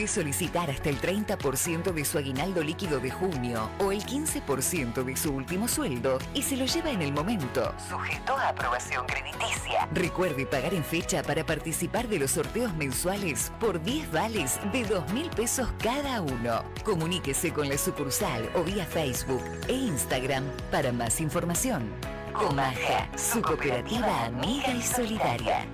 Podés solicitar hasta el 30% de su aguinaldo líquido de junio o el 15% de su último sueldo y se lo lleva en el momento, sujeto a aprobación crediticia. Recuerde pagar en fecha para participar de los sorteos mensuales por 10 vales de 2.000 pesos cada uno. Comuníquese con la sucursal o vía Facebook e Instagram para más información. Comaja, su cooperativa amiga y solidaria.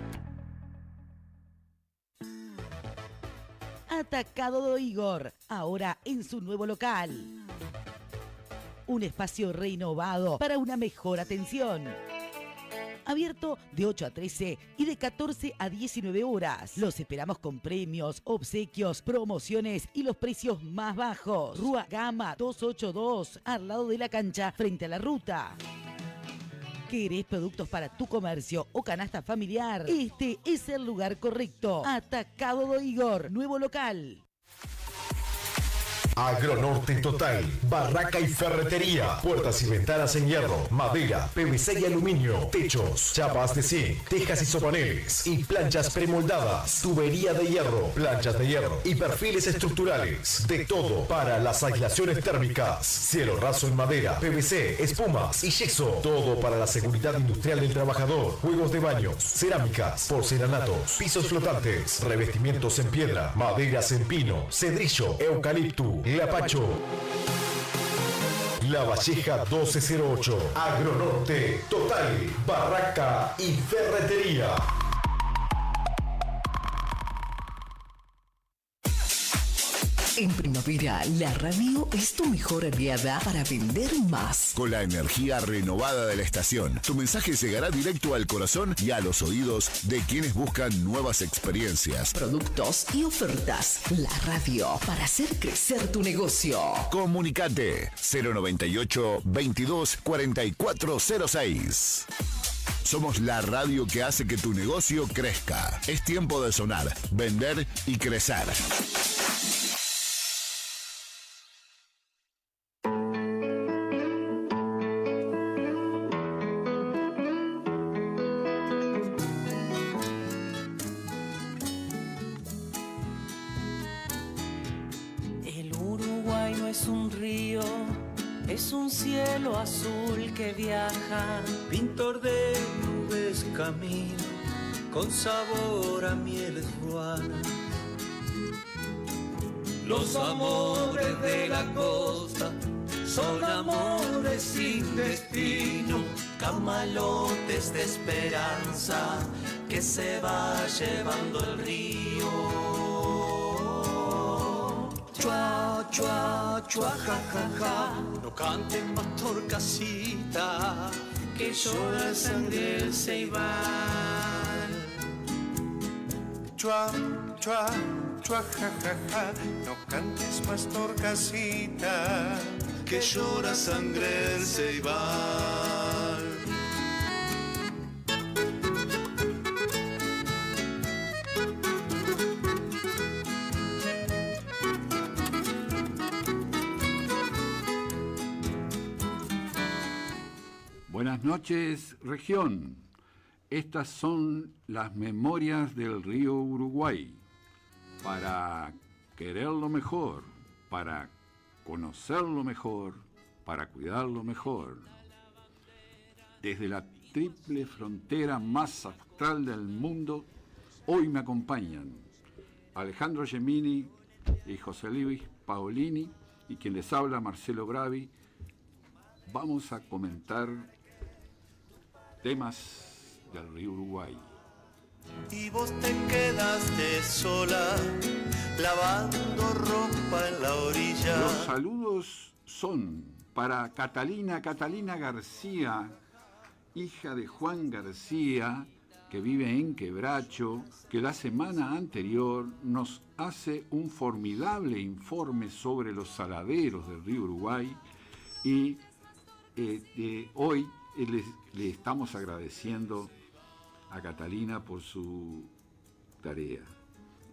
Atacado do Igor, ahora en su nuevo local. Un espacio renovado para una mejor atención. Abierto de 8 a 13 y de 14 a 19 horas. Los esperamos con premios, obsequios, promociones y los precios más bajos. Rúa Gama 282, al lado de la cancha, frente a la ruta. ¿Querés productos para tu comercio o canasta familiar? Este es el lugar correcto. Atacado do Igor, nuevo local. Agronorte Total, barraca y ferretería, puertas y ventanas en hierro, madera, PVC y aluminio, techos, chapas de zinc, tejas y sopaneles y planchas premoldadas, tubería de hierro, planchas de hierro y perfiles estructurales, de todo para las aislaciones térmicas, cielo raso en madera, PVC, espumas y yeso, todo para la seguridad industrial del trabajador, juegos de baños, cerámicas, porcelanatos, pisos flotantes, revestimientos en piedra, maderas en pino, cedrillo, eucalipto, Lapacho. La Valleja 1208. Agronorte Total, barraca y ferretería. En primavera, la radio es tu mejor aliada para vender más. Con la energía renovada de la estación, tu mensaje llegará directo al corazón y a los oídos de quienes buscan nuevas experiencias, productos y ofertas. La radio para hacer crecer tu negocio. Comunicate 098 22 4406. Somos la radio que hace que tu negocio crezca. Es tiempo de sonar, vender y crecer. Es un cielo azul que viaja, pintor de nubes camino, con sabor a mieles ruanas. Los amores de la costa son amores sin destino, camalotes de esperanza que se va llevando el río. Chua, chua, chua, ja, ja, ja. No cantes más torcasita, que llora sangre el ceibal. Chua, chua, chua, ja, ja, ja. No cantes más torcasita, que llora sangre el ceibal. Buenas noches, región. Estas son las memorias del río Uruguay. Para quererlo mejor, para conocerlo mejor, para cuidarlo mejor. Desde la triple frontera más austral del mundo, hoy me acompañan Alejandro Gemini y José Luis Paolini, y quien les habla, Marcelo Bravi. Vamos a comentar temas del río Uruguay. Y vos te quedaste sola, lavando ropa en la orilla. Los saludos son para Catalina García, hija de Juan García, que vive en Quebracho, que la semana anterior nos hace un formidable informe sobre los saladeros del río Uruguay, y hoy le estamos agradeciendo a Catalina por su tarea.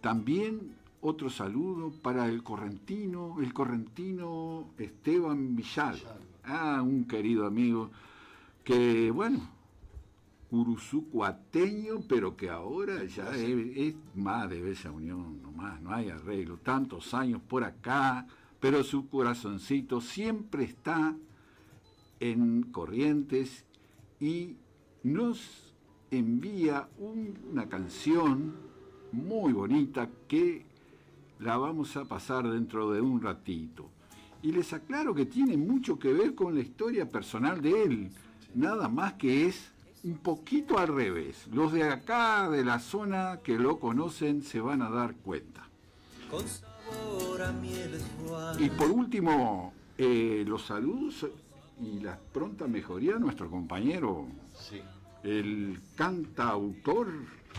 También otro saludo para el correntino Esteban Villal, un querido amigo que, bueno, curuzucuateño, pero que ahora ya es más de Bella Unión, nomás, no hay arreglo. Tantos años por acá, pero su corazoncito siempre está en Corrientes y nos envía una canción muy bonita que la vamos a pasar dentro de un ratito. Y les aclaro que tiene mucho que ver con la historia personal de él, nada más que es un poquito al revés. Los de acá, de la zona que lo conocen, se van a dar cuenta. Con sabor a mieles ruanas. Y por último, los saludos y la pronta mejoría a nuestro compañero, Sí. el cantautor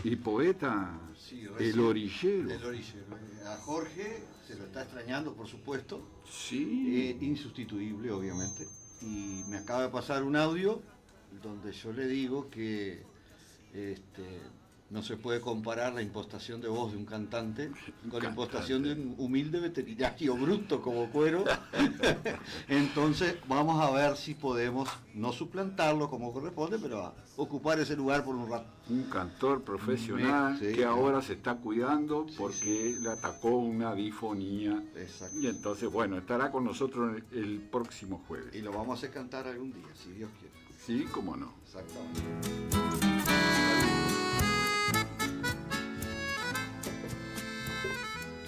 y poeta, Sí, el orillero. El orillero. A Jorge se lo está extrañando, por supuesto. Sí. Insustituible, obviamente. Y me acaba de pasar un audio donde yo le digo que no se puede comparar la impostación de voz de un cantante con la impostación de un humilde veterinario bruto como Cuero. Entonces vamos a ver si podemos no suplantarlo como corresponde, pero a ocupar ese lugar por un rato. Un cantor profesional Sí, que ahora se está cuidando porque sí. le atacó una difonía. Exacto. Y entonces, bueno, estará con nosotros el próximo jueves. Y lo vamos a hacer cantar algún día, si Dios quiere. Sí, cómo no. Exactamente.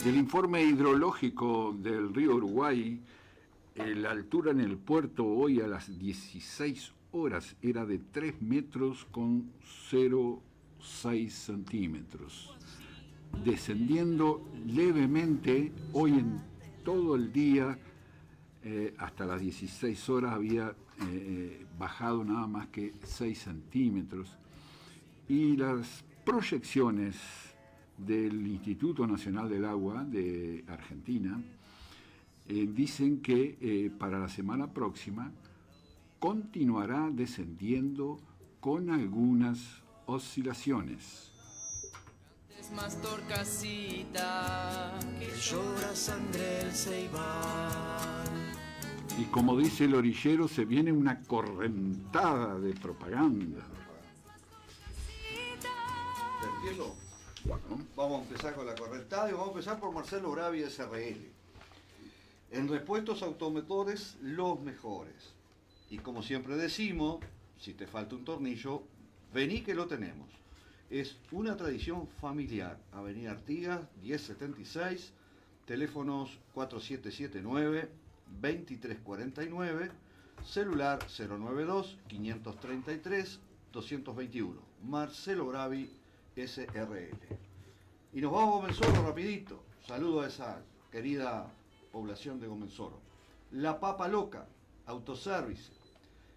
Del informe hidrológico del río Uruguay, la altura en el puerto hoy a las 16 horas era de 3 metros con 0,6 centímetros. Descendiendo levemente, hoy en todo el día, hasta las 16 horas había bajado nada más que 6 centímetros. Y las proyecciones del Instituto Nacional del Agua de Argentina dicen que para la semana próxima continuará descendiendo con algunas oscilaciones. Es más torcasita Que llora sangre el ceibal. Y como dice el orillero, se viene una correntada de propaganda. ¿Empiezo? Bueno, Vamos a empezar con la correntada y vamos a empezar por Marcelo Bravi SRL. En repuestos automotores, los mejores. Y como siempre decimos, si te falta un tornillo, vení que lo tenemos. Es una tradición familiar. Avenida Artigas, 1076, teléfonos 4779-2349, celular 092-533-221. Marcelo Bravi SRL. Y nos vamos a Gomensoro rapidito. Saludo a esa querida población de Gomensoro. La Papa Loca, autoservice,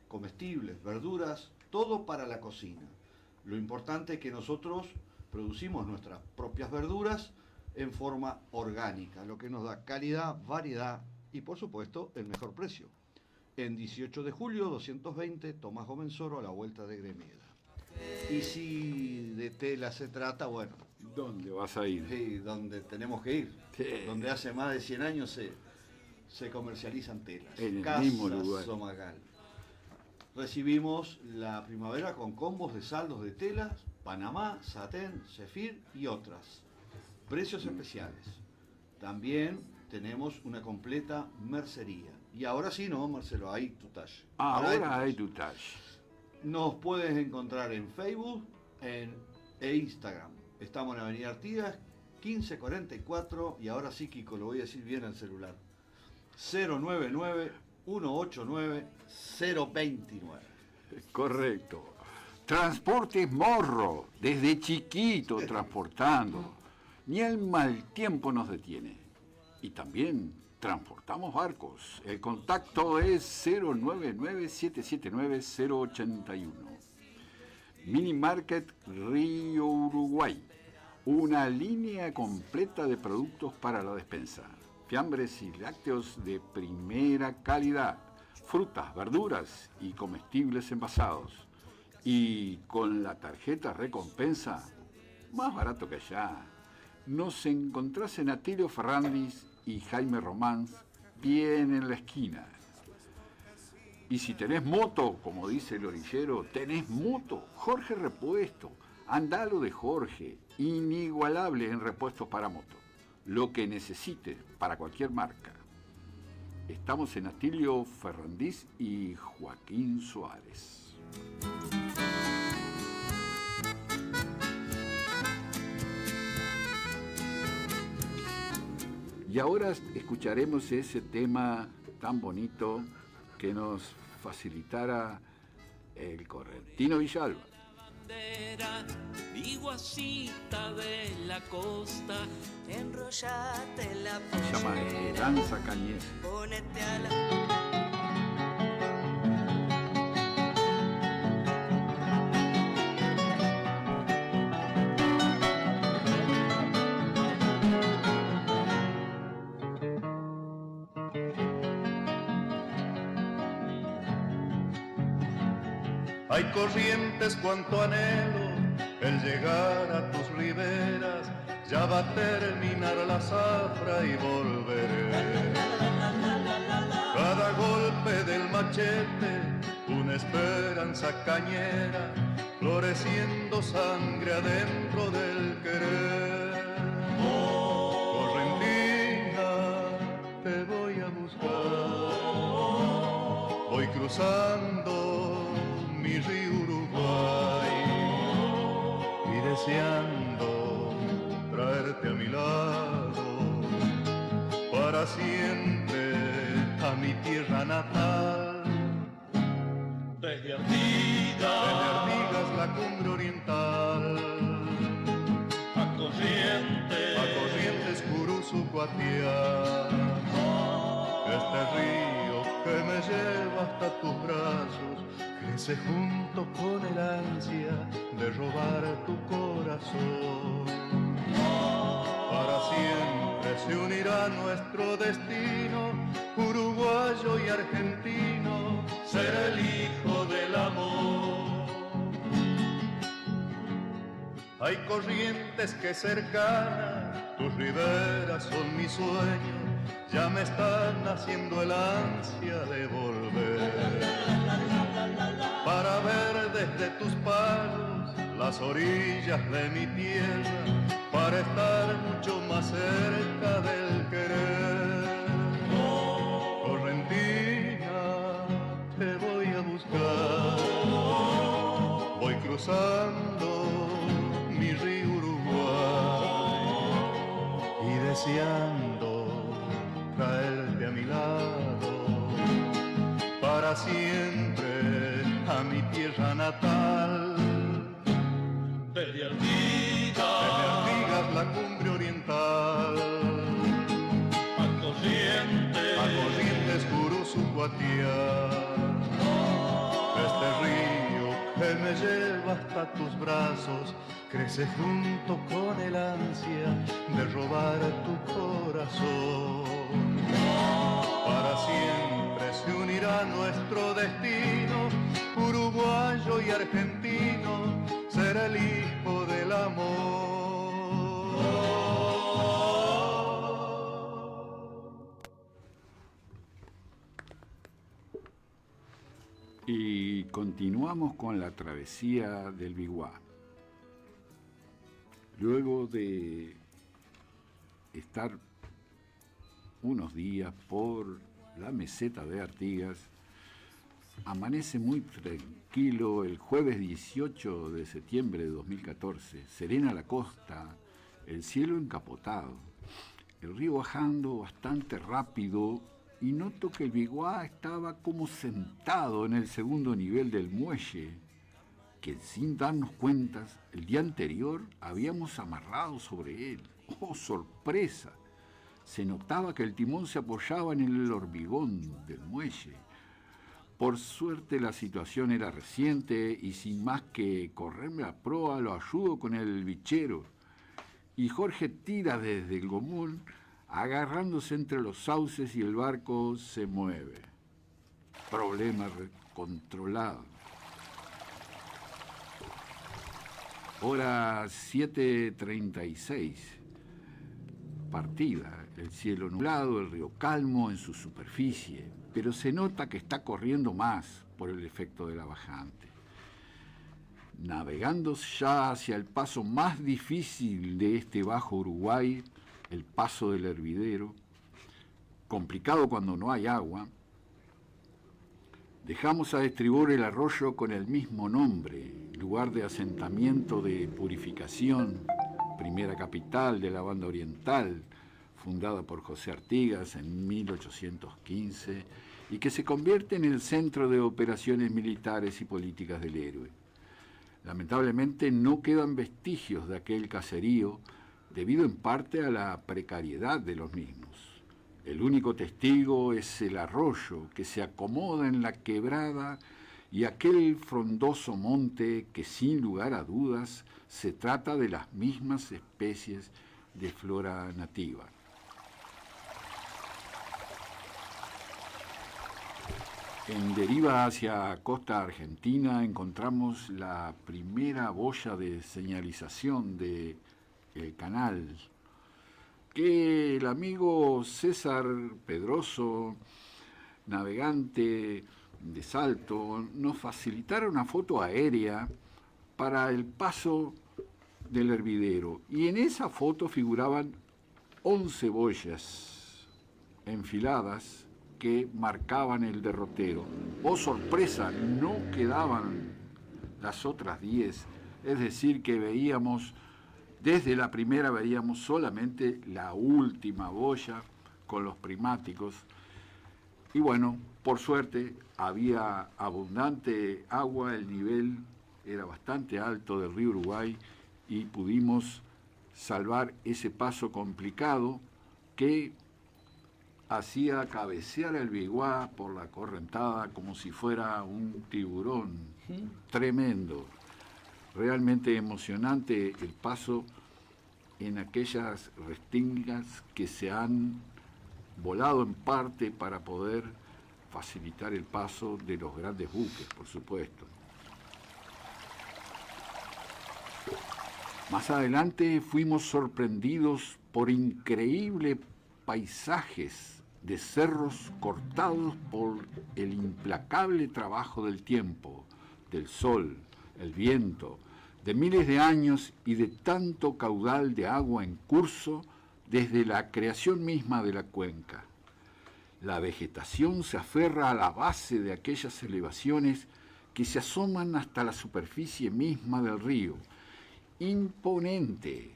comestibles, verduras, todo para la cocina. Lo importante es que nosotros producimos nuestras propias verduras en forma orgánica, lo que nos da calidad, variedad y por supuesto el mejor precio. En 18 de julio 220, Tomás Gomensoro, a la vuelta de Gremieda. Y si de tela se trata, bueno, ¿dónde vas a ir? sí, donde tenemos que ir, Sí. donde hace más de 100 años se comercializan telas. En el Casas mismo lugar. Somagal. Recibimos la primavera con combos de saldos de telas, Panamá, Satén, Zefir y otras. Precios especiales. También tenemos una completa mercería. Y ahora sí, ¿no, Marcelo? Hay tu talle. Ahora hay tu talle. Nos puedes encontrar en Facebook e Instagram. Estamos en Avenida Artigas, 1544, y ahora sí, Kiko, lo voy a decir bien al celular. 099-189-029. Correcto. Transportes Morro, desde chiquito transportando. Ni el mal tiempo nos detiene. Y también transportamos barcos. El contacto es 099-779-081. Mini Market Río Uruguay. Una línea completa de productos para la despensa. Fiambres y lácteos de primera calidad. Frutas, verduras y comestibles envasados. Y con la tarjeta recompensa, más barato que allá. Nos encontrás en Atilio Ferrandis y Jaime Román, bien en la esquina. Y si tenés moto, como dice el orillero, tenés moto. Jorge Repuesto. Andalo de Jorge. Inigualable en repuestos para moto. Lo que necesites para cualquier marca. Estamos en Atilio Ferrandiz y Joaquín Suárez. Y ahora escucharemos ese tema tan bonito que nos facilitara el correntino Villalba. Iguacita de la costa, enrollate la Se llama Esperanza Cañés. Ponete a la... Hay corrientes cuanto anhelo el llegar a tus riberas, ya va a terminar la zafra y volveré. Cada golpe del machete, una esperanza cañera, floreciendo sangre adentro del querer. Correntina, te voy a buscar, voy cruzando mi río Uruguay y deseando traerte a mi lado para siempre a mi tierra natal. Desde Artigas la cumbre oriental, a Corrientes Curuzú, Cuatiá, este río que me lleva hasta tus brazos crece junto con el ansia de robar tu corazón. Para siempre se unirá nuestro destino, uruguayo y argentino, ser el hijo del amor. Hay corrientes que cercanas, tus riberas son mi sueño, ya me están haciendo el ansia de volver. Para ver desde tus palos las orillas de mi tierra, para estar mucho más cerca del querer. Correntina, te voy a buscar, voy cruzando mi río Uruguay y deseando traerte a mi lado para siempre a mi tierra natal. Desde Artigas la cumbre oriental, a Corrientes Curuzú, Cuatiá, este río que me lleva hasta tus brazos crece junto con el ansia de robar tu corazón. Para siempre se unirá nuestro destino, uruguayo y argentino, ser el hijo del amor. Y continuamos con la travesía del Biguá. Luego de estar unos días por la meseta de Artigas, amanece muy tranquilo el jueves 18 de septiembre de 2014. Serena la costa, el cielo encapotado, el río bajando bastante rápido y noto que el Biguá estaba como sentado en el segundo nivel del muelle, que sin darnos cuentas el día anterior habíamos amarrado sobre él. ¡Oh, sorpresa! Se notaba que el timón se apoyaba en el hormigón del muelle. Por suerte la situación era reciente y sin más que correrme a proa lo ayudo con el bichero. Y Jorge tira desde el gomón agarrándose entre los sauces y el barco se mueve. Problema controlado. Hora 7:36. Partida. el cielo nublado, el río calmo en su superficie, pero se nota que está corriendo más por el efecto de la bajante. Navegando ya hacia el paso más difícil de este Bajo Uruguay, el paso del Hervidero, complicado cuando no hay agua, dejamos a estribor el arroyo con el mismo nombre, lugar de asentamiento de purificación, primera capital de la Banda Oriental, fundada por José Artigas en 1815, y que se convierte en el centro de operaciones militares y políticas del héroe. Lamentablemente no quedan vestigios de aquel caserío, debido en parte a la precariedad de los mismos. El único testigo es el arroyo que se acomoda en la quebrada y aquel frondoso monte que sin lugar a dudas se trata de las mismas especies de flora nativa. En deriva hacia costa argentina encontramos la primera boya de señalización del canal, que el amigo César Pedroso, navegante de Salto, nos facilitara una foto aérea para el paso del Hervidero. Y en esa foto figuraban 11 boyas enfiladas que marcaban el derrotero. Oh sorpresa, no quedaban las otras 10, es decir, que veíamos, desde la primera veíamos solamente la última boya con los primáticos. Y bueno, por suerte había abundante agua, el nivel era bastante alto del río Uruguay y pudimos salvar ese paso complicado que hacía cabecear el Biguá por la correntada como si fuera un tiburón. Tremendo, realmente emocionante el paso en aquellas restingas que se han volado en parte para poder facilitar el paso de los grandes buques, por supuesto. Más adelante fuimos sorprendidos por increíbles paisajes de cerros cortados por el implacable trabajo del tiempo, del sol, el viento, de miles de años y de tanto caudal de agua en curso desde la creación misma de la cuenca. La vegetación se aferra a la base de aquellas elevaciones que se asoman hasta la superficie misma del río. Imponente.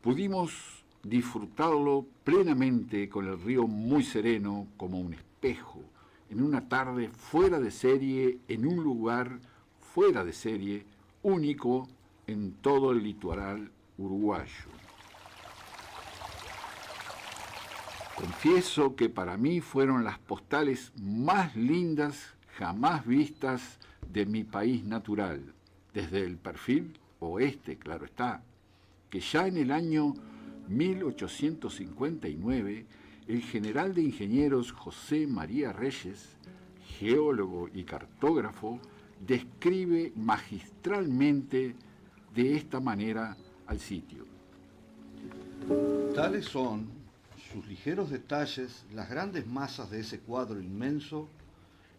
Pudimos disfrutarlo plenamente con el río muy sereno como un espejo, en una tarde fuera de serie, en un lugar fuera de serie, único en todo el litoral uruguayo. Confieso que para mí fueron las postales más lindas jamás vistas de mi país natural, desde el perfil oeste, claro está, que ya en el año 1859 el general de ingenieros José María Reyes, geólogo y cartógrafo, describe magistralmente de esta manera al sitio. Tales son sus ligeros detalles, las grandes masas de ese cuadro inmenso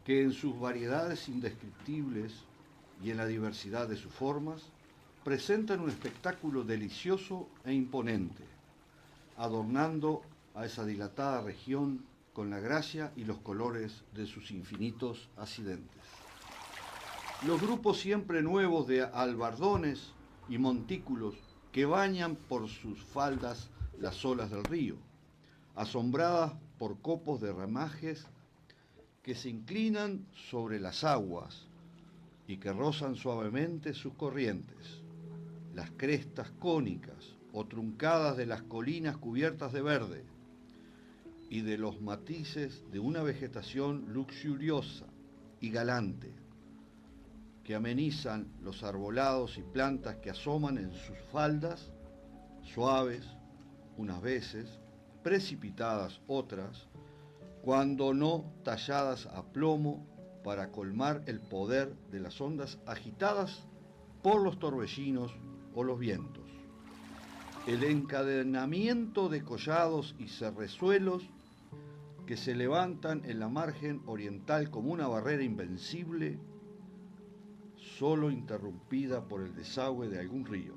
que en sus variedades indescriptibles y en la diversidad de sus formas presentan un espectáculo delicioso e imponente, adornando a esa dilatada región con la gracia y los colores de sus infinitos accidentes. Los grupos siempre nuevos de albardones y montículos que bañan por sus faldas las olas del río, asombradas por copos de ramajes que se inclinan sobre las aguas y que rozan suavemente sus corrientes, las crestas cónicas o truncadas de las colinas cubiertas de verde y de los matices de una vegetación luxuriosa y galante que amenizan los arbolados y plantas que asoman en sus faldas, suaves unas veces, precipitadas otras, cuando no talladas a plomo para colmar el poder de las ondas agitadas por los torbellinos o los vientos. el encadenamiento de collados y cerrezuelos que se levantan en la margen oriental como una barrera invencible, solo interrumpida por el desagüe de algún río,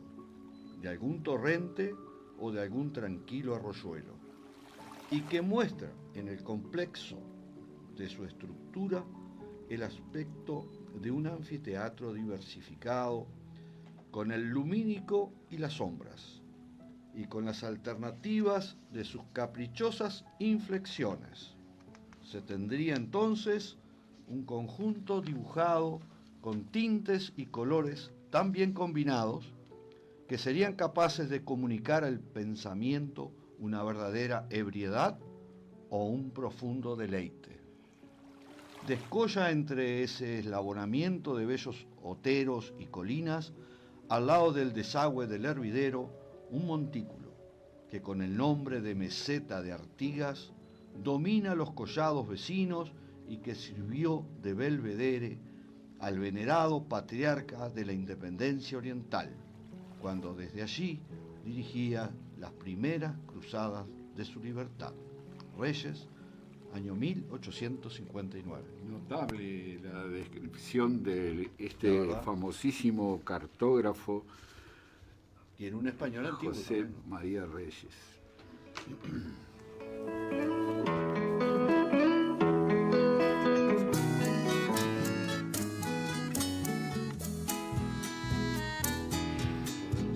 de algún torrente o de algún tranquilo arroyuelo, y que muestra en el complejo de su estructura el aspecto de un anfiteatro diversificado con el lumínico y las sombras, y con las alternativas de sus caprichosas inflexiones. Se tendría entonces un conjunto dibujado con tintes y colores tan bien combinados que serían capaces de comunicar al pensamiento una verdadera ebriedad o un profundo deleite. Descolla entre ese eslabonamiento de bellos oteros y colinas, al lado del desagüe del hervidero, un montículo que con el nombre de Meseta de Artigas domina los collados vecinos y que sirvió de belvedere al venerado patriarca de la independencia oriental, cuando desde allí dirigía las primeras cruzadas de su libertad. Reyes, año 1859. Notable la descripción de este famosísimo cartógrafo. Tiene un español antiguo. José María Reyes.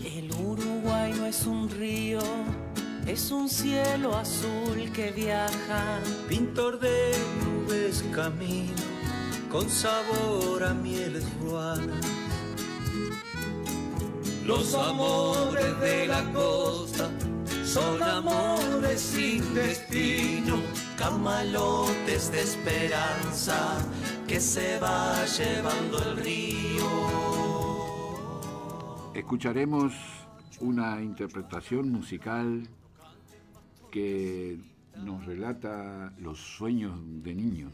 El Uruguay no es un río, es un cielo azul que viaja, pintor de nubes camino, con sabor a mieles ruanas. Los amores de la costa son amores sin destino, camalotes de esperanza que se va llevando el río. Escucharemos una interpretación musical que nos relata los sueños de niño.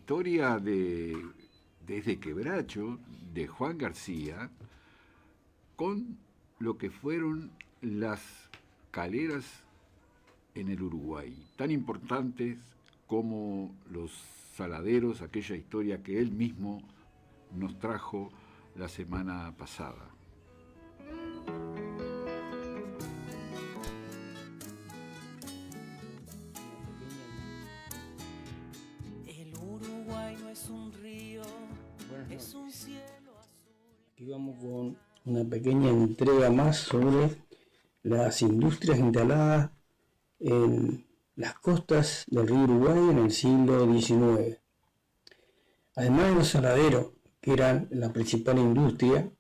historia desde Quebracho, de Juan García, con lo que fueron las caleras en el Uruguay, tan importantes como los saladeros, aquella historia que él mismo nos trajo la semana pasada. El Uruguay no es un río, es un cielo azul. Aquí vamos con una pequeña entrega más sobre las industrias instaladas en las costas del río Uruguay en el siglo XIX. Además de los saladeros, que eran la principal industria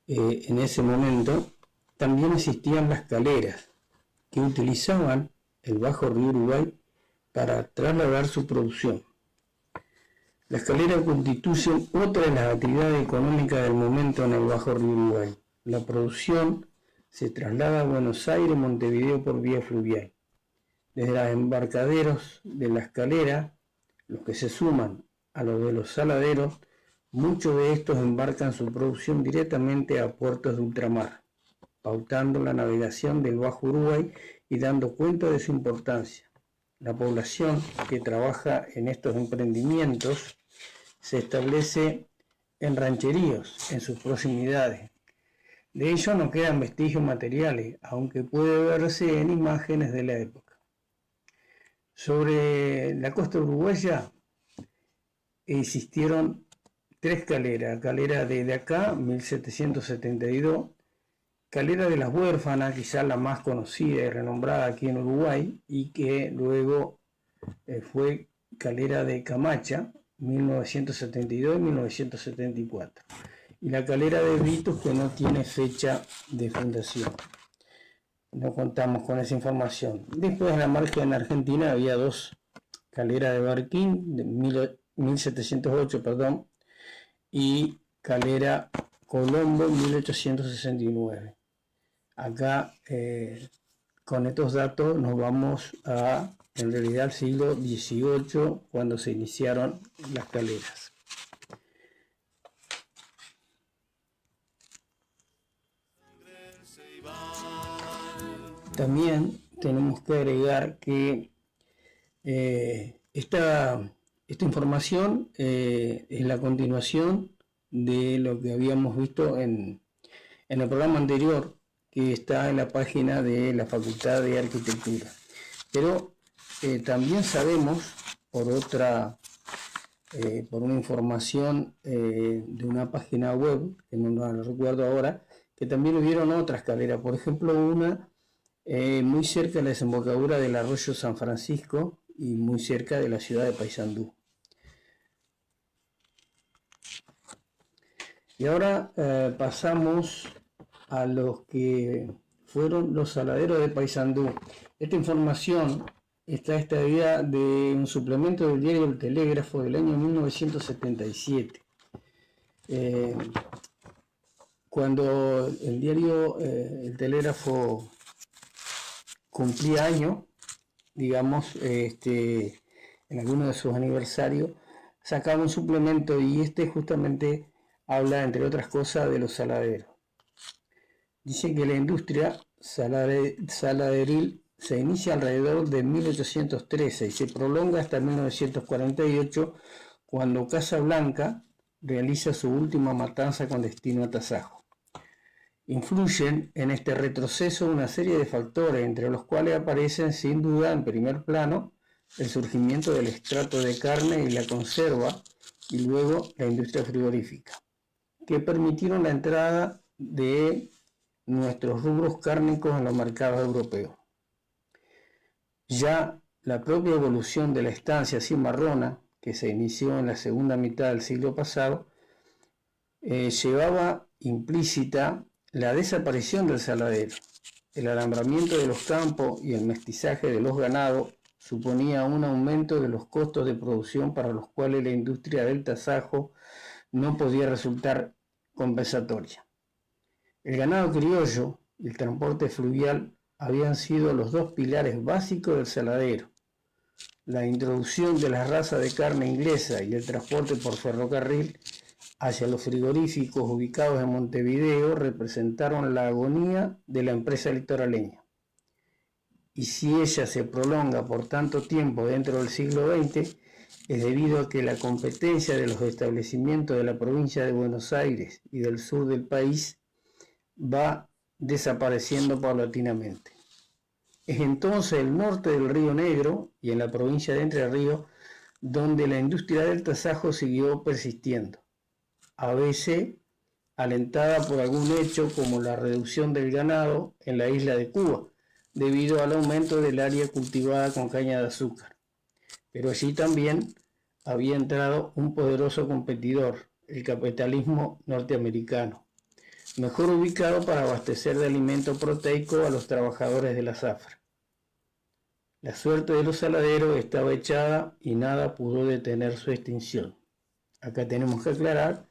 en ese momento, también existían las caleras, que utilizaban el bajo río Uruguay para trasladar su producción. Las caleras constituyen otra de las actividades económicas del momento en el bajo río Uruguay. La producción se traslada a Buenos Aires y Montevideo por vía fluvial. Desde los embarcaderos de las caleras, los que se suman a los de los saladeros, muchos de estos embarcan su producción directamente a puertos de ultramar, pautando la navegación del Bajo Uruguay y dando cuenta de su importancia. La población que trabaja en estos emprendimientos se establece en rancheríos, en sus proximidades. De ello no quedan vestigios materiales, aunque puede verse en imágenes de la época. Sobre la costa uruguaya existieron 3 caleras: calera de acá, 1772, calera de las Huérfanas, quizás la más conocida y renombrada aquí en Uruguay, y que luego fue calera de Camacha, 1972 y 1974, y la calera de Britos, que no tiene fecha de fundación. No contamos con esa información. Después, en la margen argentina, había 2 caleras de Barquín, de 1708, y calera Colombo, 1869. Acá, con estos datos, nos vamos en realidad, al siglo XVIII, cuando se iniciaron las caleras. También tenemos que agregar que esta información es la continuación de lo que habíamos visto en el programa anterior, que está en la página de la Facultad de Arquitectura. Pero también sabemos, por una información de una página web, que no la recuerdo ahora, que también hubieron otras caleras. Por ejemplo, una muy cerca de la desembocadura del arroyo San Francisco y muy cerca de la ciudad de Paysandú. Y ahora pasamos a los que fueron los saladeros de Paysandú. Esta información está extraída de un suplemento del diario El Telégrafo del año 1977. Cuando el diario El Telégrafo cumplía año, digamos, en alguno de sus aniversarios, sacaba un suplemento, y justamente habla, entre otras cosas, de los saladeros. Dice que la industria saladeril se inicia alrededor de 1813 y se prolonga hasta 1948, cuando Casablanca realiza su última matanza con destino a Tasajo. Influyen en este retroceso una serie de factores, entre los cuales aparecen sin duda en primer plano el surgimiento del estrato de carne y la conserva, y luego la industria frigorífica, que permitieron la entrada de nuestros rubros cárnicos en los mercados europeos. Ya la propia evolución de la estancia cimarrona, que se inició en la segunda mitad del siglo pasado, llevaba implícita la desaparición del saladero. El alambramiento de los campos y el mestizaje de los ganados suponía un aumento de los costos de producción, para los cuales la industria del tasajo no podía resultar compensatoria. El ganado criollo y el transporte fluvial habían sido los 2 pilares básicos del saladero. la introducción de la raza de carne inglesa y el transporte por ferrocarril hacia los frigoríficos ubicados en Montevideo representaron la agonía de la empresa litoraleña. Y si ella se prolonga por tanto tiempo dentro del siglo XX, es debido a que la competencia de los establecimientos de la provincia de Buenos Aires y del sur del país va desapareciendo paulatinamente. Es entonces el norte del Río Negro y en la provincia de Entre Ríos donde la industria del tasajo siguió persistiendo, a veces alentada por algún hecho como la reducción del ganado en la isla de Cuba, debido al aumento del área cultivada con caña de azúcar. Pero allí también había entrado un poderoso competidor, el capitalismo norteamericano, mejor ubicado para abastecer de alimento proteico a los trabajadores de la zafra. La suerte de los saladeros estaba echada y nada pudo detener su extinción. Acá tenemos que aclarar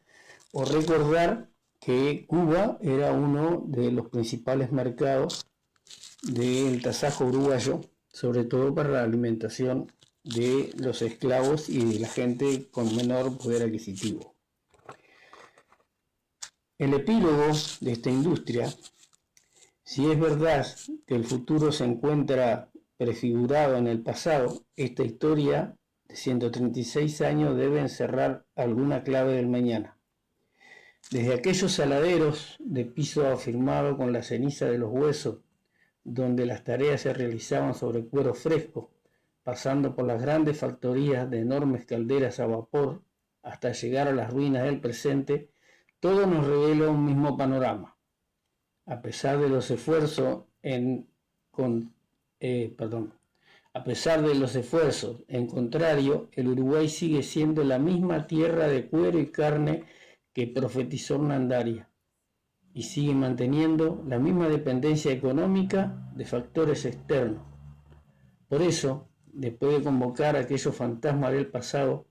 o recordar que Cuba era uno de los principales mercados del tasajo uruguayo, sobre todo para la alimentación de los esclavos y de la gente con menor poder adquisitivo. El epílogo de esta industria, si es verdad que el futuro se encuentra prefigurado en el pasado, esta historia de 136 años debe encerrar alguna clave del mañana. Desde aquellos saladeros de piso afirmado con la ceniza de los huesos, donde las tareas se realizaban sobre cuero fresco, pasando por las grandes factorías de enormes calderas a vapor, hasta llegar a las ruinas del presente, todo nos revela un mismo panorama. A pesar de los esfuerzos en contrario, el Uruguay sigue siendo la misma tierra de cuero y carne que profetizó Hernandaria, y sigue manteniendo la misma dependencia económica de factores externos. Por eso, después de convocar a aquellos fantasmas del pasado,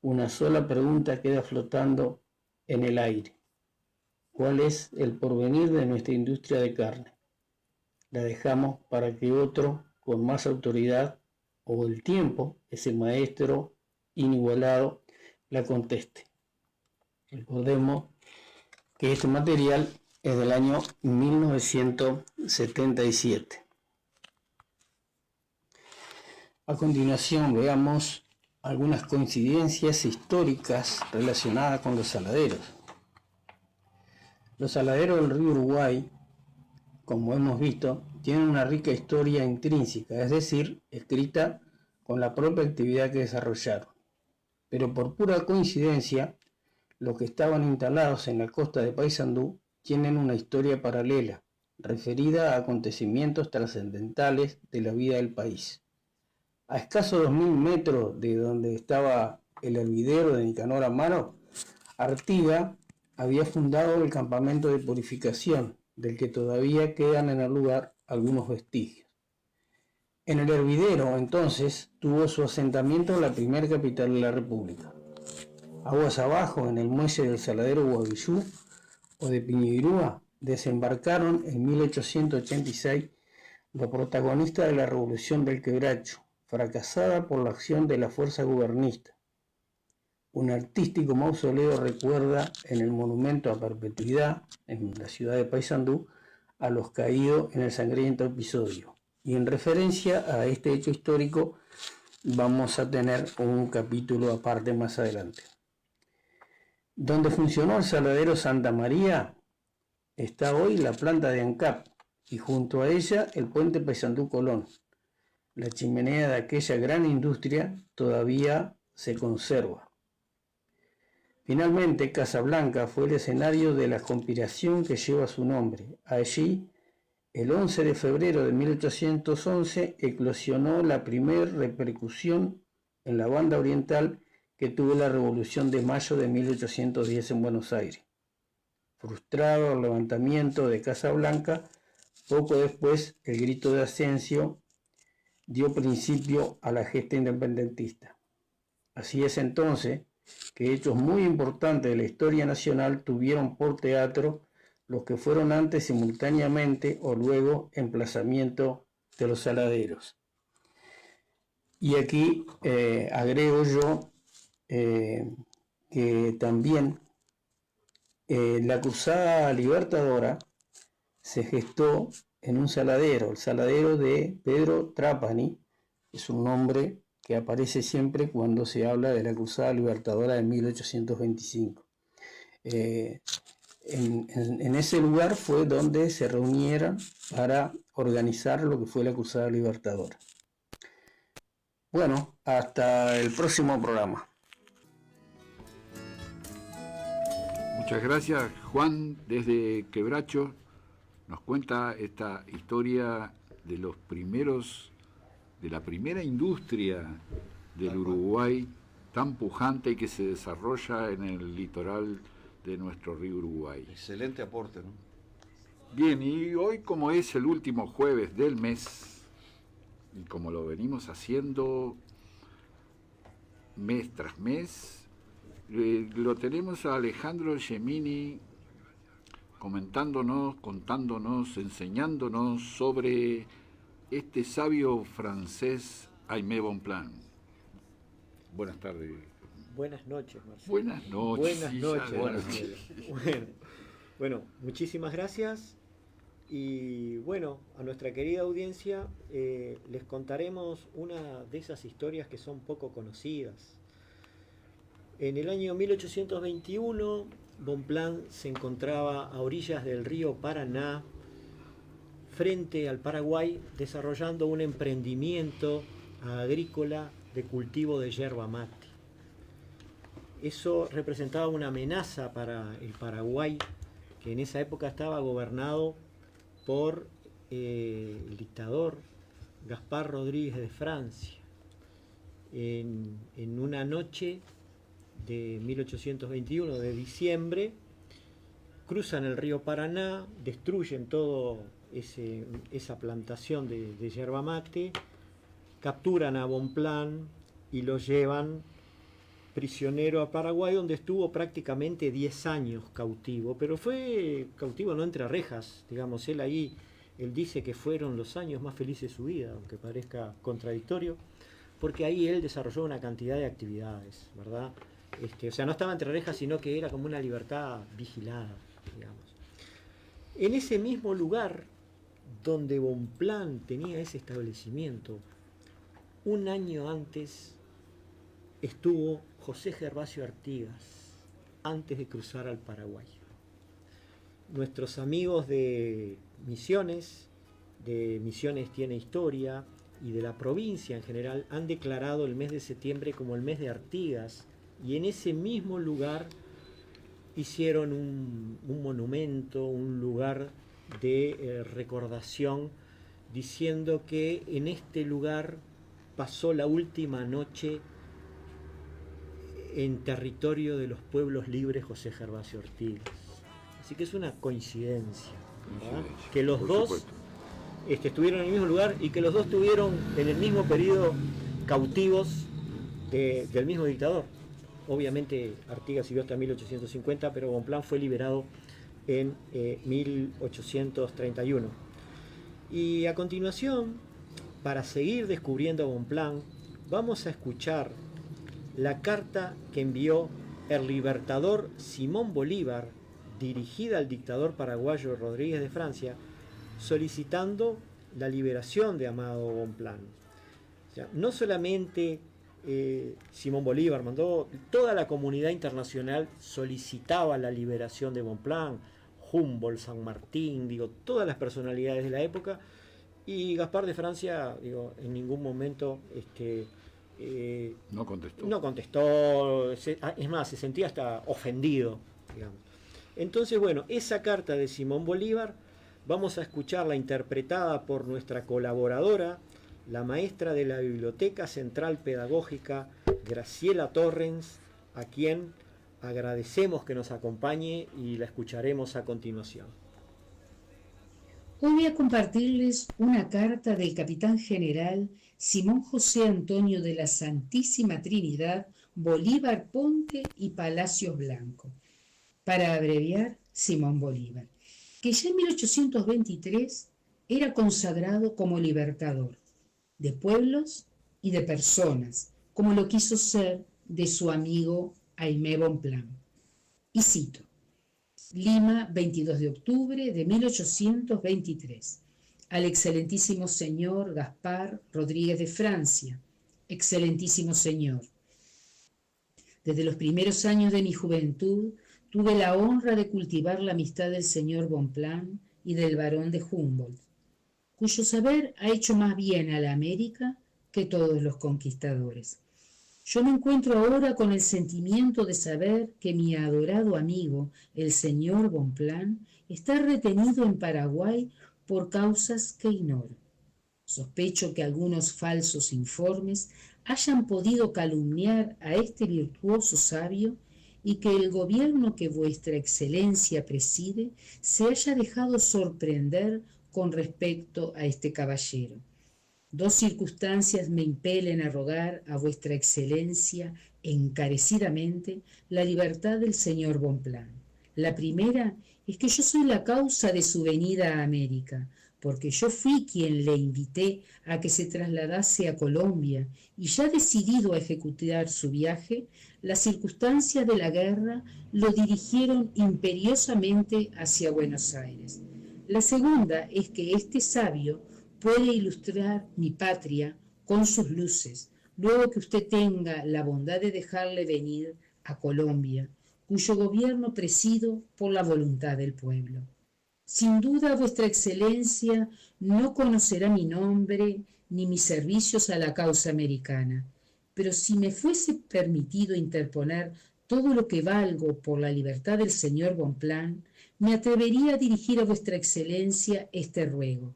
una sola pregunta queda flotando en el aire. ¿Cuál es el porvenir de nuestra industria de carne? La dejamos para que otro, con más autoridad, o el tiempo, ese maestro inigualado, la conteste. Recordemos que este material es del año 1977. A continuación veamos algunas coincidencias históricas relacionadas con los saladeros. Los saladeros del río Uruguay, como hemos visto, tienen una rica historia intrínseca, es decir, escrita con la propia actividad que desarrollaron. Pero por pura coincidencia, los que estaban instalados en la costa de Paysandú tienen una historia paralela, referida a acontecimientos trascendentales de la vida del país. A escasos 2000 metros de donde estaba el hervidero de Nicanor Amaro, Artigas había fundado el campamento de purificación, del que todavía quedan en el lugar algunos vestigios. En el hervidero, entonces, tuvo su asentamiento la primera capital de la República. Aguas abajo, en el muelle del saladero Guavillú o de Piñeirúa, desembarcaron en 1886 los protagonistas de la Revolución del Quebracho, fracasada por la acción de la fuerza gubernista. Un artístico mausoleo recuerda en el monumento a perpetuidad, en la ciudad de Paysandú, a los caídos en el sangriento episodio. Y en referencia a este hecho histórico vamos a tener un capítulo aparte más adelante. Donde funcionó el saladero Santa María está hoy la planta de ANCAP y junto a ella el puente Paysandú-Colón. La chimenea de aquella gran industria todavía se conserva. Finalmente, Casablanca fue el escenario de la conspiración que lleva su nombre. Allí, el 11 de febrero de 1811, eclosionó la primera repercusión en la banda oriental que tuvo la Revolución de Mayo de 1810 en Buenos Aires. Frustrado el levantamiento de Casablanca, poco después el grito de Asensio dio principio a la gesta independentista. Así es entonces que hechos muy importantes de la historia nacional tuvieron por teatro los que fueron antes simultáneamente o luego emplazamiento de los saladeros. Y aquí agrego yo que también la Cruzada Libertadora se gestó en un saladero, el saladero de Pedro Trapani, es un nombre que aparece siempre cuando se habla de la Cruzada Libertadora de 1825. En ese lugar fue donde se reunieron para organizar lo que fue la Cruzada Libertadora. Bueno, hasta el próximo programa. Muchas gracias, Juan, desde Quebracho. Nos cuenta esta historia de los primeros, de la primera industria del Uruguay tan pujante y que se desarrolla en el litoral de nuestro río Uruguay. Excelente aporte, ¿no? Bien, y hoy, como es el último jueves del mes, y como lo venimos haciendo mes tras mes, lo tenemos a Alejandro Gemini contándonos, enseñándonos sobre este sabio francés Aimé Bonpland. Buenas tardes. Buenas noches, Marcelo. Buenas noches. Buenas noches. Bueno, muchísimas gracias. Y bueno, a nuestra querida audiencia les contaremos una de esas historias que son poco conocidas. En el año 1821, Bonpland se encontraba a orillas del río Paraná, frente al Paraguay, desarrollando un emprendimiento agrícola de cultivo de yerba mate. Eso representaba una amenaza para el Paraguay, que en esa época estaba gobernado por el dictador Gaspar Rodríguez de Francia. En una noche de 1821, de diciembre, cruzan el río Paraná, destruyen todo esa plantación de yerba mate, capturan a Bonpland y lo llevan prisionero a Paraguay, donde estuvo prácticamente 10 años cautivo, pero fue cautivo no entre rejas, digamos, él dice que fueron los años más felices de su vida, aunque parezca contradictorio, porque ahí él desarrolló una cantidad de actividades, ¿verdad? O sea, no estaba entre rejas, sino que era como una libertad vigilada, digamos. En ese mismo lugar donde Bonpland tenía ese establecimiento, un año antes estuvo José Gervasio Artigas, antes de cruzar al Paraguay. Nuestros amigos de Misiones Tiene Historia, y de la provincia en general, han declarado el mes de septiembre como el mes de Artigas, y en ese mismo lugar hicieron un monumento, un lugar de recordación, diciendo que en este lugar pasó la última noche en territorio de los pueblos libres José Gervasio Artigas. Así que es una coincidencia, ¿verdad? Que los dos estuvieron en el mismo lugar y que los dos estuvieron en el mismo periodo cautivos del mismo dictador. Obviamente Artigas siguió hasta 1850, pero Bonpland fue liberado en 1831. Y a continuación, para seguir descubriendo a Bonpland, vamos a escuchar la carta que envió el libertador Simón Bolívar, dirigida al dictador paraguayo Rodríguez de Francia, solicitando la liberación de Amado Bonpland. O sea, no solamente Simón Bolívar mandó, toda la comunidad internacional solicitaba la liberación de Bonpland, Humboldt, San Martín, todas las personalidades de la época, y Gaspar de Francia, en ningún momento no contestó. No contestó, es más, se sentía hasta ofendido, digamos. Entonces, bueno, esa carta de Simón Bolívar vamos a escucharla interpretada por nuestra colaboradora, la maestra de la Biblioteca Central Pedagógica, Graciela Torrens, a quien agradecemos que nos acompañe y la escucharemos a continuación. Hoy voy a compartirles una carta del capitán general Simón José Antonio de la Santísima Trinidad Bolívar Ponte y Palacios Blanco, para abreviar Simón Bolívar, que ya en 1823 era consagrado como libertador de pueblos y de personas, como lo quiso ser de su amigo Aimé Bonpland. Y cito: Lima, 22 de octubre de 1823. Al excelentísimo señor Gaspar Rodríguez de Francia. Excelentísimo señor, desde los primeros años de mi juventud tuve la honra de cultivar la amistad del señor Bonpland y del barón de Humboldt, cuyo saber ha hecho más bien a la América que todos los conquistadores. Yo me encuentro ahora con el sentimiento de saber que mi adorado amigo, el señor Bonpland, está retenido en Paraguay por causas que ignoro. Sospecho que algunos falsos informes hayan podido calumniar a este virtuoso sabio y que el gobierno que vuestra excelencia preside se haya dejado sorprender con respecto a este caballero. Dos circunstancias me impelen a rogar a vuestra excelencia encarecidamente la libertad del señor Bonpland. La primera es que yo soy la causa de su venida a América, porque yo fui quien le invité a que se trasladase a Colombia, y ya decidido a ejecutar su viaje, las circunstancias de la guerra lo dirigieron imperiosamente hacia Buenos Aires. La segunda es que este sabio puede ilustrar mi patria con sus luces, luego que usted tenga la bondad de dejarle venir a Colombia, cuyo gobierno presido por la voluntad del pueblo. Sin duda vuestra excelencia no conocerá mi nombre ni mis servicios a la causa americana, pero si me fuese permitido interponer todo lo que valgo por la libertad del señor Bonpland, me atrevería a dirigir a vuestra excelencia este ruego.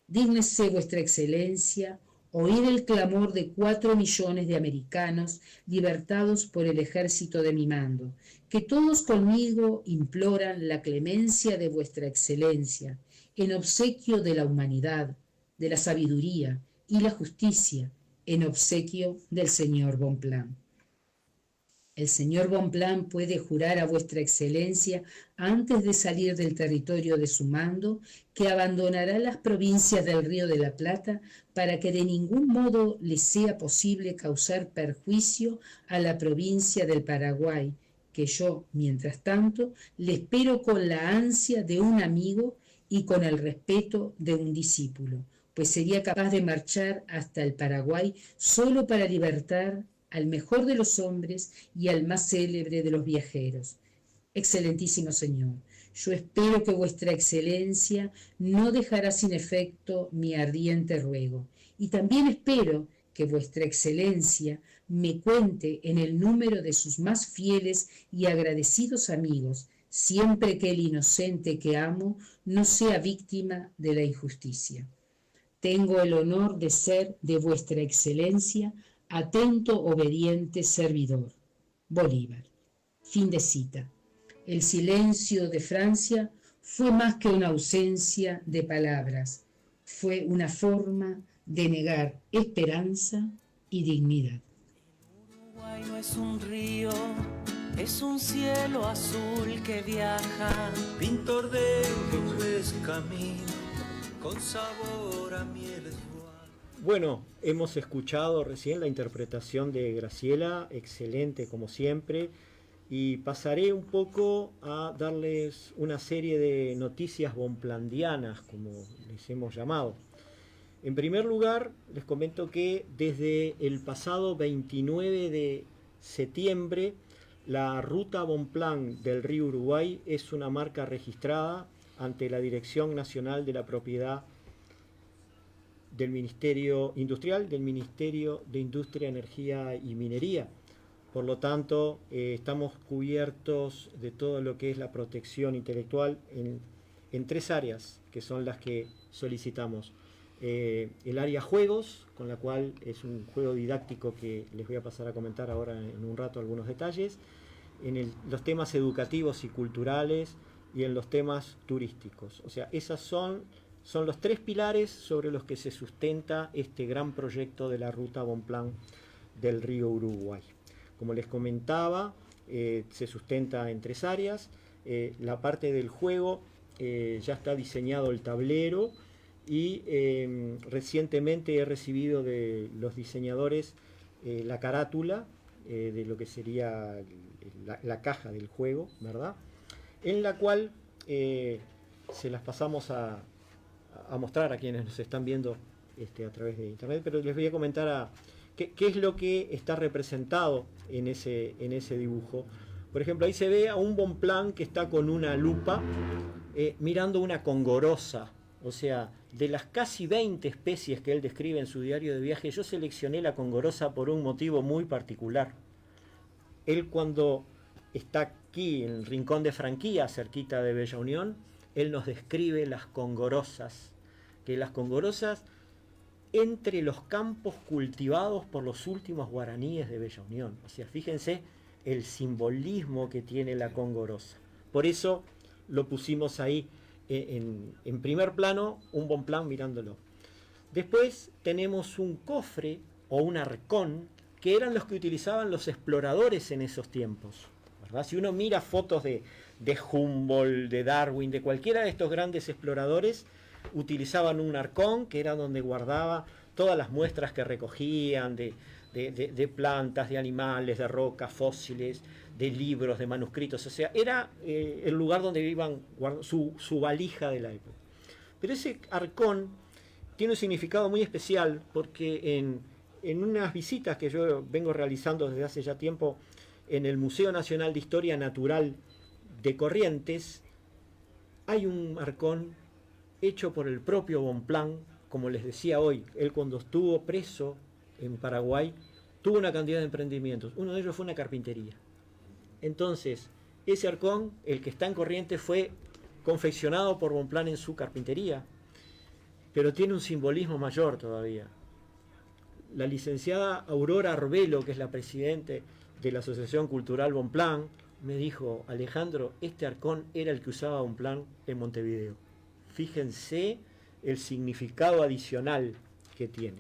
Dígnese vuestra excelencia oír el clamor de 4 millones de americanos libertados por el ejército de mi mando, que todos conmigo imploran la clemencia de vuestra excelencia, en obsequio de la humanidad, de la sabiduría y la justicia, en obsequio del señor Bonpland. El señor Bonpland puede jurar a vuestra excelencia, antes de salir del territorio de su mando, que abandonará las provincias del Río de la Plata para que de ningún modo le sea posible causar perjuicio a la provincia del Paraguay, que yo, mientras tanto, le espero con la ansia de un amigo y con el respeto de un discípulo, pues sería capaz de marchar hasta el Paraguay solo para libertar al mejor de los hombres y al más célebre de los viajeros. Excelentísimo señor, yo espero que vuestra excelencia no dejará sin efecto mi ardiente ruego, y también espero que vuestra excelencia me cuente en el número de sus más fieles y agradecidos amigos, siempre que el inocente que amo no sea víctima de la injusticia. Tengo el honor de ser de vuestra excelencia atento, obediente servidor. Bolívar. Fin de cita. El silencio de Francia fue más que una ausencia de palabras, fue una forma de negar esperanza y dignidad. Uruguay no es un río, es un cielo azul que viaja, pintor de nubes camino, con sabor a mieles. Bueno, hemos escuchado recién la interpretación de Graciela, excelente como siempre, y pasaré un poco a darles una serie de noticias bonplandianas, como les hemos llamado. En primer lugar, les comento que desde el pasado 29 de septiembre, la ruta Bonpland del río Uruguay es una marca registrada ante la Dirección Nacional de la Propiedad del Ministerio Industrial, del Ministerio de Industria, Energía y Minería. Por lo tanto, estamos cubiertos de todo lo que es la protección intelectual en 3 áreas, que son las que solicitamos. El área juegos, con la cual es un juego didáctico que les voy a pasar a comentar ahora en un rato algunos detalles, en los temas educativos y culturales y en los temas turísticos. O sea, esas son los 3 pilares sobre los que se sustenta este gran proyecto de la ruta Bonpland del río Uruguay. Como les comentaba, se sustenta en 3 áreas. La parte del juego, ya está diseñado el tablero y recientemente he recibido de los diseñadores la carátula de lo que sería la caja del juego, ¿verdad? En la cual se las pasamos a mostrar a quienes nos están viendo a través de internet, pero les voy a comentar qué es lo que está representado en ese dibujo. Por ejemplo, ahí se ve a un Bonpland que está con una lupa mirando una congorosa. O sea, de las casi 20 especies que él describe en su diario de viaje, yo seleccioné la congorosa por un motivo muy particular. Él, cuando está aquí en el rincón de Franquía, cerquita de Bella Unión, él nos describe las congorosas, que las congorosas entre los campos cultivados por los últimos guaraníes de Bella Unión. O sea, fíjense el simbolismo que tiene la congorosa. Por eso lo pusimos ahí en primer plano, un Bonpland mirándolo. Después tenemos un cofre o un arcón, que eran los que utilizaban los exploradores en esos tiempos, ¿verdad? Si uno mira fotos de Humboldt, de Darwin, de cualquiera de estos grandes exploradores, utilizaban un arcón, que era donde guardaba todas las muestras que recogían de plantas, de animales, de rocas, fósiles, de libros, de manuscritos. O sea, era el lugar donde iban su valija de la época. Pero ese arcón tiene un significado muy especial, porque en unas visitas que yo vengo realizando desde hace ya tiempo en el Museo Nacional de Historia Natural de Corrientes, hay un arcón hecho por el propio Bonpland. Como les decía hoy, él cuando estuvo preso en Paraguay tuvo una cantidad de emprendimientos. Uno de ellos fue una carpintería. Entonces, ese arcón, el que está en Corrientes, fue confeccionado por Bonpland en su carpintería, pero tiene un simbolismo mayor todavía. La licenciada Aurora Arbelo, que es la presidente de la Asociación Cultural Bonpland, me dijo: Alejandro, este arcón era el que usaba Bonpland en Montevideo. Fíjense el significado adicional que tiene.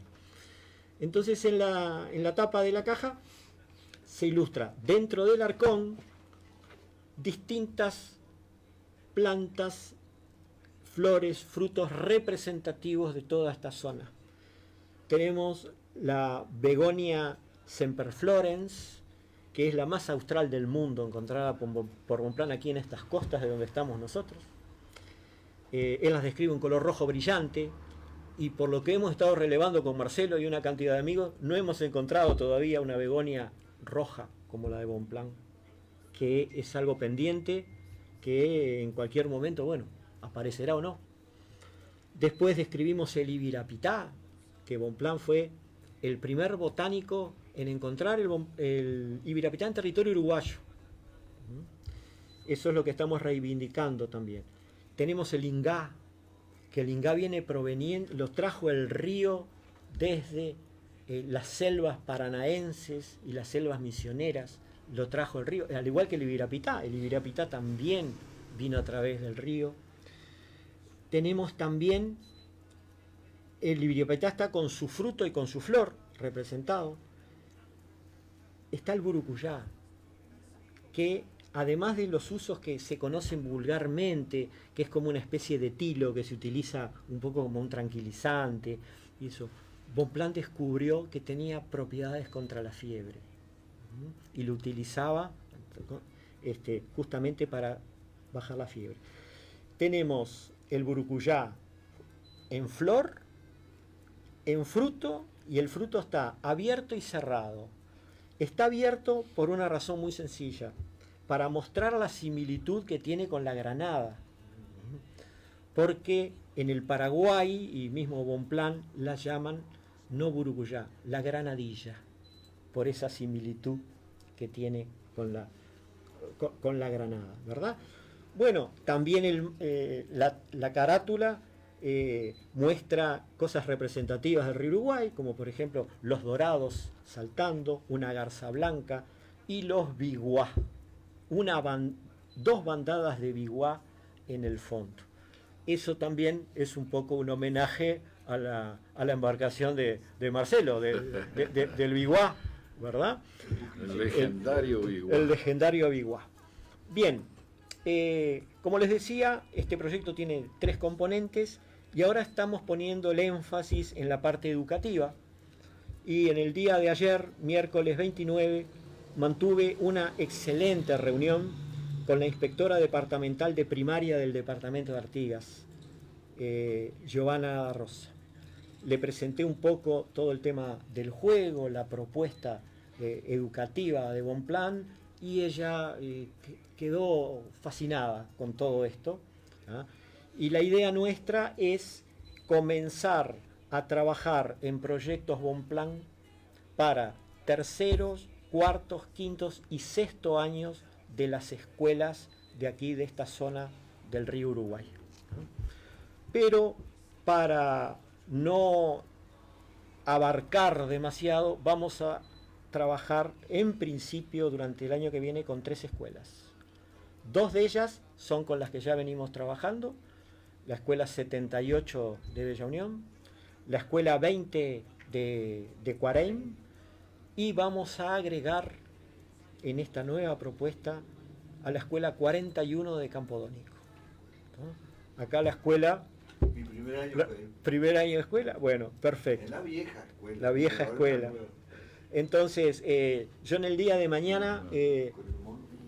Entonces, en la tapa de la caja se ilustra dentro del arcón distintas plantas, flores, frutos representativos de toda esta zona. Tenemos la begonia semperflorens, que es la más austral del mundo, encontrada por Bonpland aquí en estas costas de donde estamos nosotros. Él las describe un color rojo brillante, y por lo que hemos estado relevando con Marcelo y una cantidad de amigos, no hemos encontrado todavía una begonia roja como la de Bonpland, que es algo pendiente, que en cualquier momento, bueno, aparecerá o no. Después describimos el Ibirapitá, que Bonpland fue el primer botánico en encontrar el Ibirapitá en territorio uruguayo. Eso es lo que estamos reivindicando también. Tenemos el Ingá, que el Ingá viene proveniente, lo trajo el río desde las selvas paranaenses y las selvas misioneras, lo trajo el río, al igual que el Ibirapitá también vino a través del río. Tenemos también, el Ibirapitá está con su fruto y con su flor representado. Está el Burucuyá, que además de los usos que se conocen vulgarmente, que es como una especie de tilo que se utiliza un poco como un tranquilizante, y eso, Bonpland descubrió que tenía propiedades contra la fiebre, y lo utilizaba justamente para bajar la fiebre. Tenemos el Burucuyá en flor, en fruto, y el fruto está abierto y cerrado. Está abierto por una razón muy sencilla, para mostrar la similitud que tiene con la granada, porque en el Paraguay y mismo Bonpland la llaman no Burucuyá, la granadilla, por esa similitud que tiene con la granada, ¿verdad? Bueno, también la carátula muestra cosas representativas del río Uruguay, como por ejemplo los dorados saltando, una garza blanca y los biguá, dos bandadas de biguá en el fondo. Eso también es un poco un homenaje a la embarcación de Marcelo, del biguá, ¿verdad? El legendario biguá. El legendario biguá. Bien, como les decía, este proyecto tiene 3 componentes. Y ahora estamos poniendo el énfasis en la parte educativa. Y en el día de ayer, miércoles 29, mantuve una excelente reunión con la inspectora departamental de primaria del departamento de Artigas, Giovanna Rosa. Le presenté un poco todo el tema del juego, la propuesta educativa de Bonplan, y ella quedó fascinada con todo esto. Y la idea nuestra es comenzar a trabajar en proyectos Bonplan para terceros, cuartos, quintos y sexto años de las escuelas de aquí, de esta zona del río Uruguay. Pero para no abarcar demasiado, vamos a trabajar en principio durante el año que viene con 3 escuelas. 2 de ellas son con las que ya venimos trabajando: la escuela 78 de Bella Unión, la escuela 20 de Cuareim, y vamos a agregar en esta nueva propuesta a la escuela 41 de Campodónico. Acá la escuela... Mi primer año ¿Primer año de escuela? Bueno, perfecto. En la vieja escuela. La vieja escuela. Entonces, yo en el día de mañana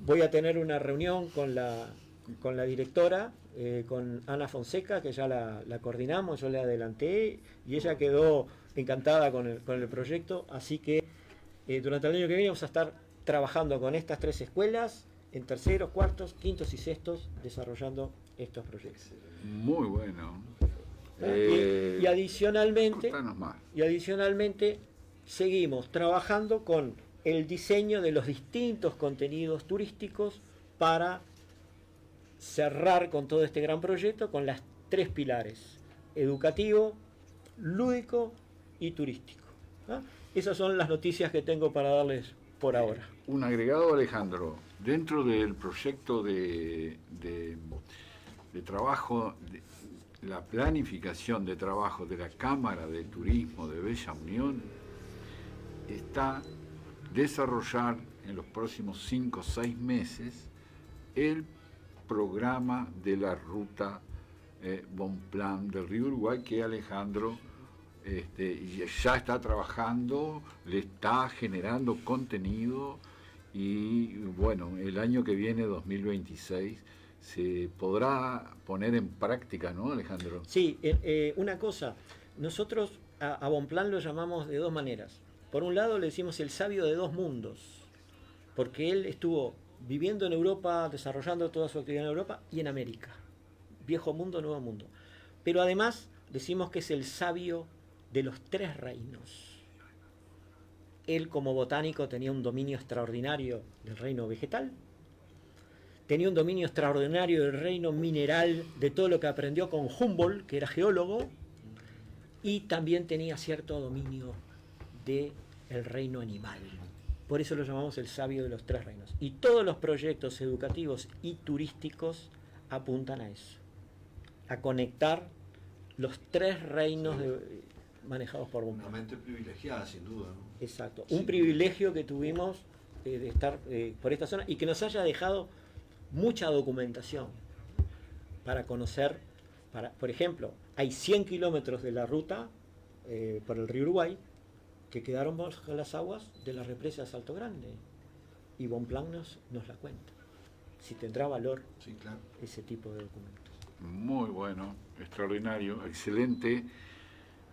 voy a tener una reunión con la directora, con Ana Fonseca, que ya la coordinamos, yo le adelanté, y ella quedó encantada con el proyecto, así que durante el año que viene vamos a estar trabajando con estas 3 escuelas, en terceros, cuartos, quintos y sextos, desarrollando estos proyectos. Muy bueno. Y adicionalmente seguimos trabajando con el diseño de los distintos contenidos turísticos para cerrar con todo este gran proyecto con las 3 pilares: educativo, lúdico y turístico. Esas son las noticias que tengo para darles por ahora. Un agregado, Alejandro, dentro del proyecto de trabajo, la planificación de trabajo de la Cámara de Turismo de Bella Unión está desarrollar en los próximos 5 o 6 meses el programa de la ruta Bonplan del río Uruguay, que Alejandro ya está trabajando, le está generando contenido, y bueno, el año que viene, 2026, se podrá poner en práctica, ¿no, Alejandro? Sí, una cosa, nosotros a Bonplan lo llamamos de 2 maneras. Por un lado le decimos el sabio de 2 mundos, porque él estuvo viviendo en Europa, desarrollando toda su actividad en Europa y en América. Viejo mundo, nuevo mundo. Pero además decimos que es el sabio de los 3 reinos. Él, como botánico, tenía un dominio extraordinario del reino vegetal, tenía un dominio extraordinario del reino mineral, de todo lo que aprendió con Humboldt, que era geólogo, y también tenía cierto dominio del reino animal. Por eso lo llamamos el sabio de los 3 reinos. Y todos los proyectos educativos y turísticos apuntan a eso, a conectar los 3 reinos manejados por Bonplan. Una mente privilegiada, sin duda, ¿no? Exacto. Un privilegio que tuvimos de estar por esta zona y que nos haya dejado mucha documentación para conocer. Por ejemplo, hay 100 kilómetros de la ruta por el río Uruguay que quedaron bajo las aguas de la represa de Salto Grande, y Bonplan nos la cuenta. Si tendrá valor, sí, claro, ese tipo de documentos. Muy bueno, extraordinario, excelente.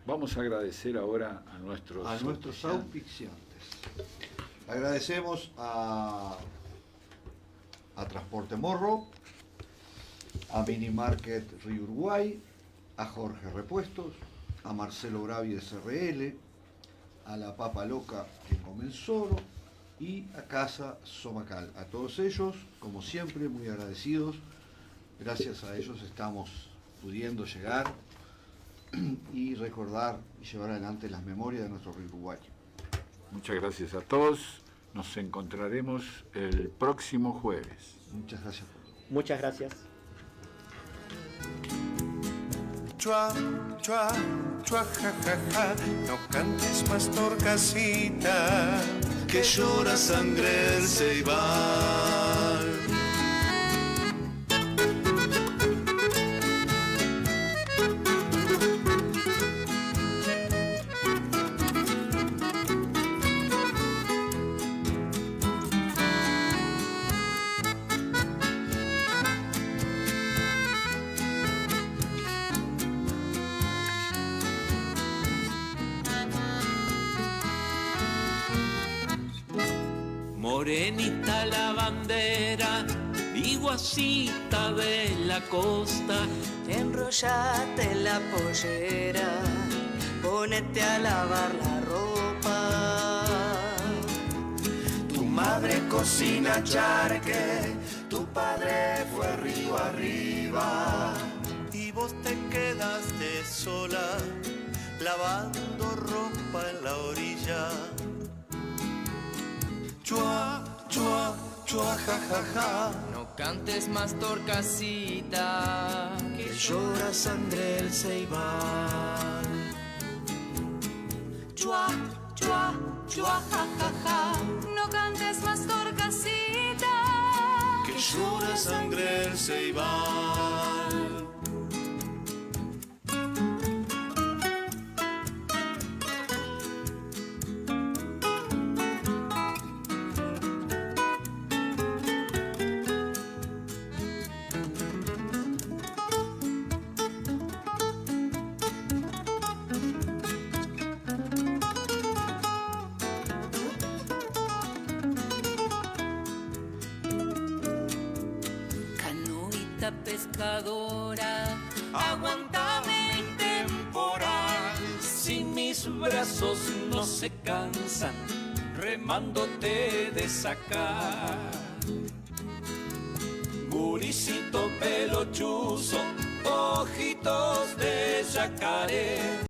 Vamos a agradecer ahora a nuestros auspiciantes. Agradecemos a Transporte Morro, a Mini Market Río Uruguay, a Jorge Repuestos, a Marcelo Bravi de SRL, a La Papa Loca en Comensoro y a Casa Somacal. A todos ellos, como siempre, muy agradecidos. Gracias a ellos estamos pudiendo llegar y recordar y llevar adelante las memorias de nuestro río Uruguay. Muchas gracias a todos. Nos encontraremos el próximo jueves. Muchas gracias por todo. Muchas gracias. Chua, chua, chua, ja, ja, ja. No cantes más, Torcasita, que llora sangre el ceibal. a la bandera y guasita de la costa. Enrollate en la pollera, ponete a lavar la ropa. Tu madre cocina charque, tu padre fue río arriba. Y vos te quedaste sola, lavando ropa en la orilla. Chua, chua, chua, ja, ja, ja. No cantes más, Torcasita, que llora sangre el ceibal. Chua, chua, chua, ja, ja, ja. No cantes más, Torcasita, que llora sangre el ceibal. Pescadora, aguántame el temporal. Si mis brazos no se cansan, remándote de sacar. Guricito pelo chuzo, ojitos de yacaré,